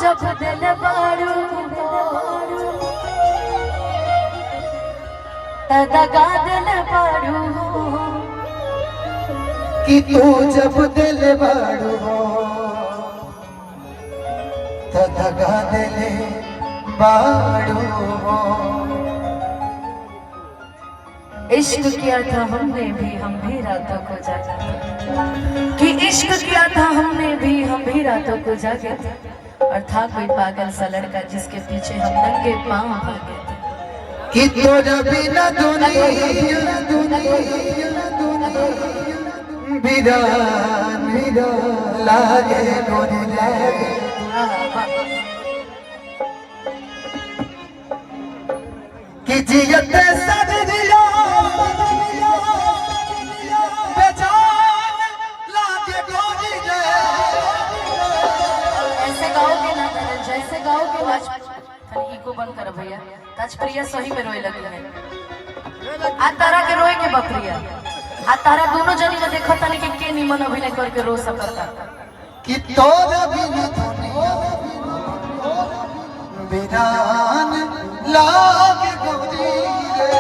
जब दिल बारू दगा दिल बारू कि तू जब दिल बारू दगा दिल बारू। इश्क किया था हमने भी हम भी रातों को जागे कि इश्क किया था हमने भी हम भी रातों को जागे थे और था कोई पागल सा लड़का जिसके पीछे हम नंगे पांव भागे थे कि तोरा बिना दुनिया वीरान लागे गोरी लागे। कि जियत सजरिया बेजान लागे गोरी रे। ऐसे गाओगे ना जैसे गाओगे आज इको बंद कर भैया ताज प्रिया सही में रोए लगी है आ तारा के रोए के बप्रिया आ तारा दोनों जनी में देखो तनी के निमन अभिनय करके रो सकता कि तोरा बिना दुनिया वीरान लागे गोरी रे।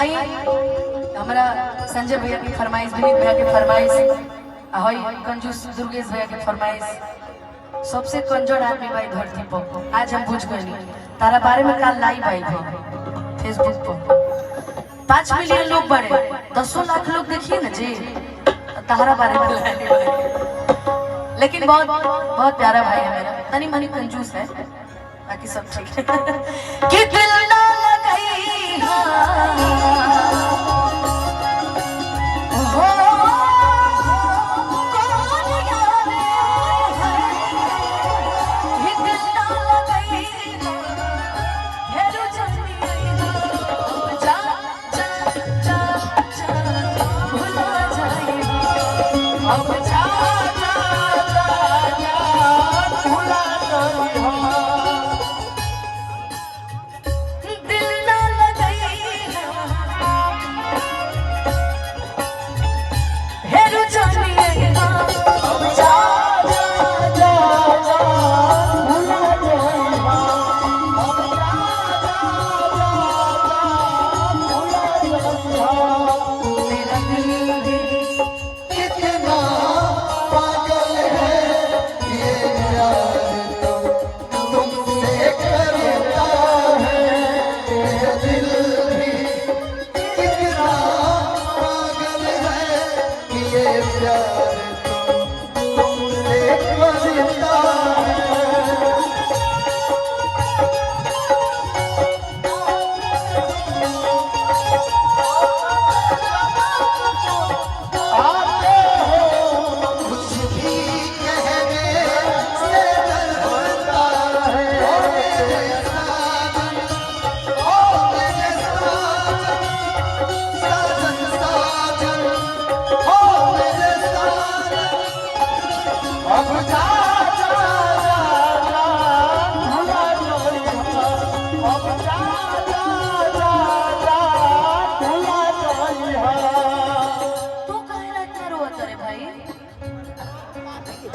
आई हमारा संजय भैया की फरमाइश विनीत भैया की फरमाइश ahoy कंजूस दुर्गेश भैया की फरमाइश सबसे कंजर आदमी भाई धरती पर आज हम बुझ गए तारा बारे में काल लाइव आई भाई फेसबुक पर 5 मिलियन लोग बढ़े 10 लाख लोग देखिए ना जी तारा बारे में लेकिन बहुत बहुत प्यारा भाई है मेरा तनी मनी कंजूस है बाकी सब ठीक है कि दिल ना लगाई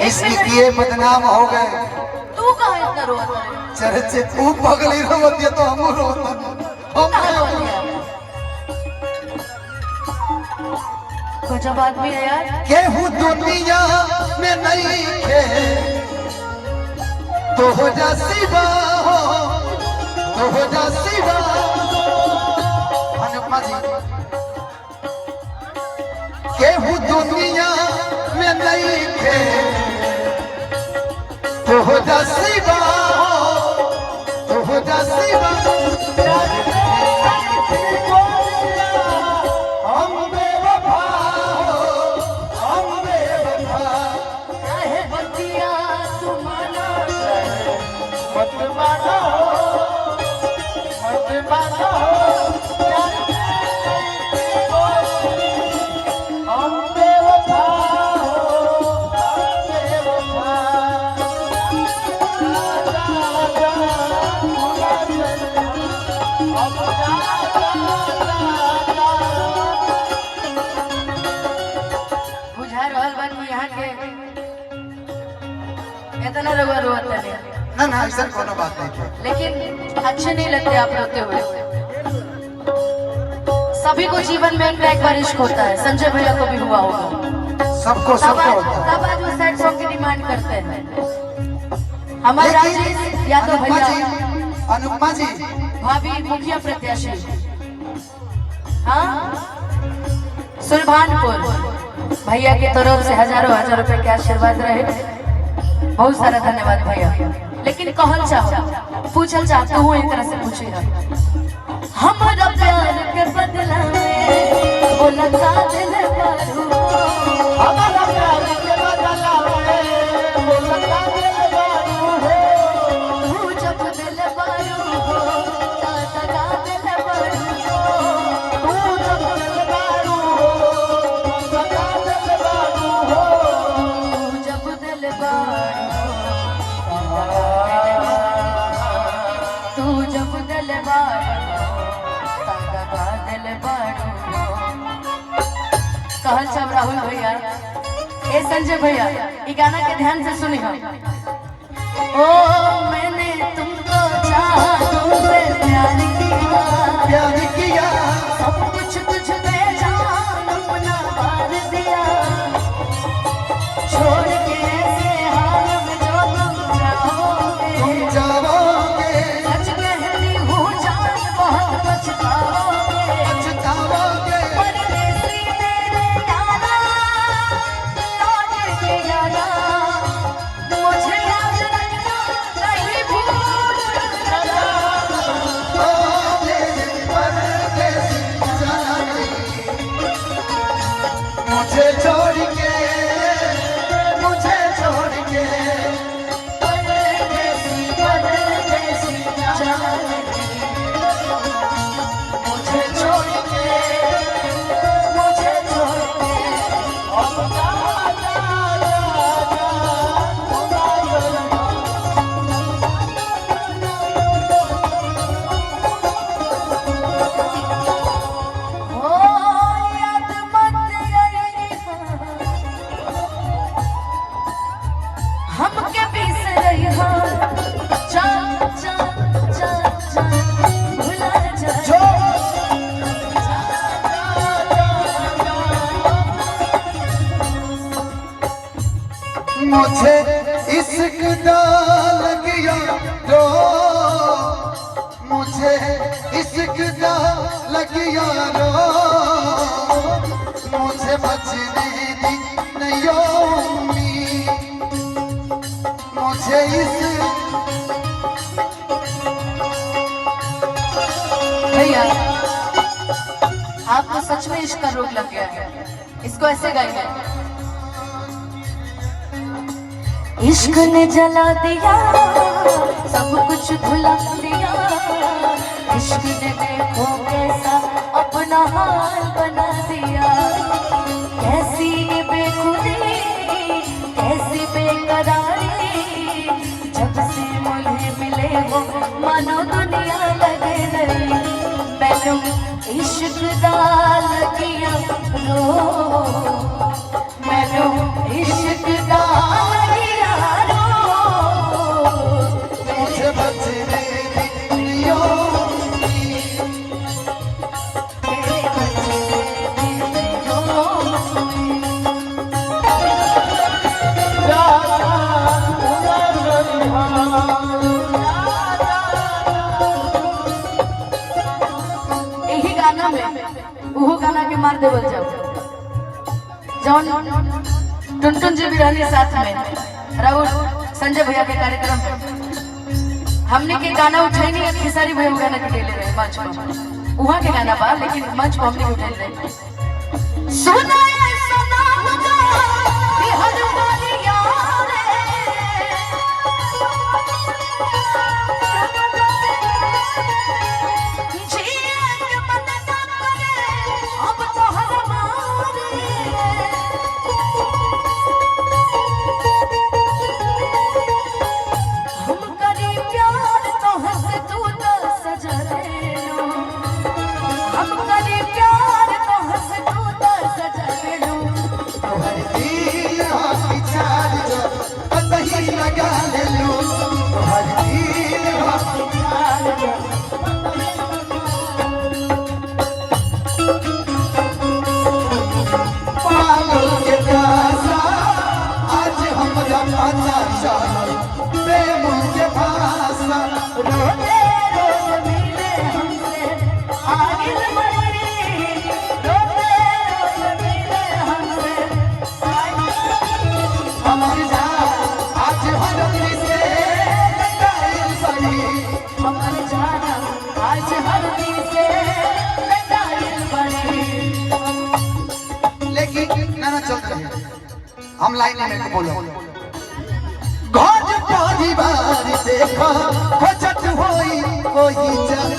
इसलिए बदनाम हो गए तू कहाँ इतना रोता है चर्चे तू पगली रोती है तो हम रोता हम गजब आदमी है यार केहू दुनिया में नहीं खे तो हो जा सिवा तो हो जा सिवा। अनुपमा जी केहू दुनिया में नहीं खे तो हो जा सिवा तो हो जा सिवा। हम बेवफा हम बेवफा काहे बतिया तू माना मत मानो मत मानो हम बेवफा इतना रवा रोता नहीं, ना ना ऐसा कोनो बात नहीं है। लेकिन अच्छे नहीं लगते आप रोते हुए। सभी को जीवन में एक ना एक बार इश्क होता है, संजय भैया को भी हुआ होगा। सबको तब सबको आज होता है। तब आज वो सैड सॉन्ग की डिमांड करते हैं। हमारे राजेश यादव अनुपमा भैया, जी, अनुपमा जी, भाभी मुखिया प्रत्याशी, हाँ सुल्भानपुर भैया की तरफ से हजारों हजार रुपए के आशीर्वाद रहे, बहुत सारा धन्यवाद भैया। लेकिन कहल चाहो, पूछल चाहता हूँ, एक तरह से पूछी हमारा प्यार के बदला में बोला का दिल बारू, हमारा प्यार के बदला में बोला का दिल बारू है। तू जब दिल बारू हो ता का दिल बारू हो, तू जब दिल बारू हो ता का दिल बारू हो। तू जब दिल बारू हो, तू जब दिल बारू ता दिल बारू हो। कहल सब राहुल भैया, ए संजय भैया, ये गाना के ध्यान से सुनी हो। ओ मैंने तुमको चाहा, तुमसे प्यार किया, प्यार किया, सब कुछ तुझ पे जान अपना वार दिया, छोड़ के ऐसे हाल में जो तुम जाओगे, तुम जाओगे, सच कहती हूँ जान बहुत पछताओगे, पछताओगे। परदेसी मेरे यारा, लौट के यारा, मुझे याद रखना नहीं भूलना। ओ मेरे परदेसी जाने, मुझे छोड़ के, मुझे छोड़ के, परदेसी परदेसी जाने, मुझे छोड़ के, मुझे छोड़ के अब जा जा जा हो याद मत आई हमके बीस रही हो, चल चल चल चल भुला जा। मुझे इश्क दा लगिया रो, मुझे इश्क दा लगिया रो, मुझे बचने दी नहीं उम्मीद, मुझे इस भैया आपको सच में इश्क का रोग लग गया है, इसको ऐसे गाइए। इश्क ने जला दिया, सब कुछ भुला दिया, इश्क ने देखो कैसा अपना हाल बना दिया, कैसी ये बेखुदी, कैसी बेकरारी, जब से मुझे मिले हो मानो दुनिया लगे रही, मैनू इश्क दा लगिया रो, मैनू इश्क दा लगिया रो, मुझे बचने दी नहीं उम्मीद, तेरे बचने दी हो। यही गाना में वो गाना के मार देवल जाओ, जौन टुनटुन जी भी रहनी साथ में, राहुल संजय भैया के कार्यक्रम में हमने के गाना उठाई नहीं, खेसारी भैया वो गाना के ले रहे मंच पर, वहाँ के गाना बा, लेकिन मंच पर हमने उठा रहे। सुना ये सनम का कि हर वाली यार जिए के मन ना करे अब तो हर मारे, हम करी प्यार तो हंस तू तो सजा दे लो, हम करी प्यार तो हंस तू तो सजा दे रोते रोज मिले हमसे आगिल बड़ी, रोते रोज मिले हमसे हमारी जान आज हरदी से लटाई बड़ी, हमारी जान आज हरदी से लटाई बड़ी। लेकिन ना चल रहे हम लाइन में को बोलो घर परिवार देखा खोजत होई कोई चल